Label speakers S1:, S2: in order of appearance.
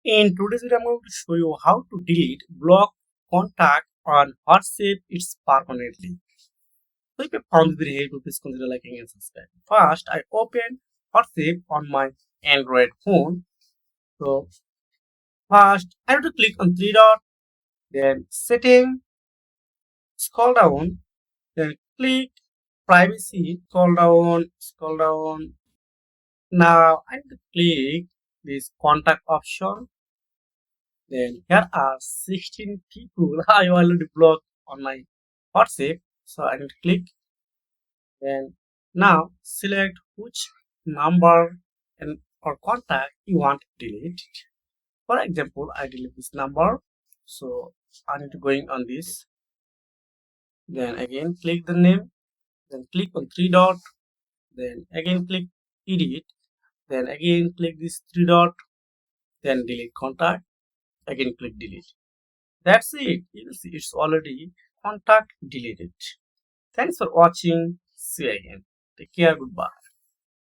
S1: In today's video, I'm going to show you how to delete block contact on WhatsApp. It's permanently. So if you found this video helpful, please consider liking and subscribe. First, I open WhatsApp on my Android phone. So first, I have to click on three dot, then setting, scroll down, then click privacy, scroll down. Now I have to click this contact option. Then here are 16 people I already blocked on my WhatsApp. So I need to click. Then now select which number and or contact you want to delete. For example, I delete this number. So I need to going on this. Then again click the name. Then click on three dot. Then again click edit. Then again click this three dot. Then delete contact. Again click delete. That's it. You will see it's already contact deleted. Thanks for watching. See you again. Take care. Goodbye.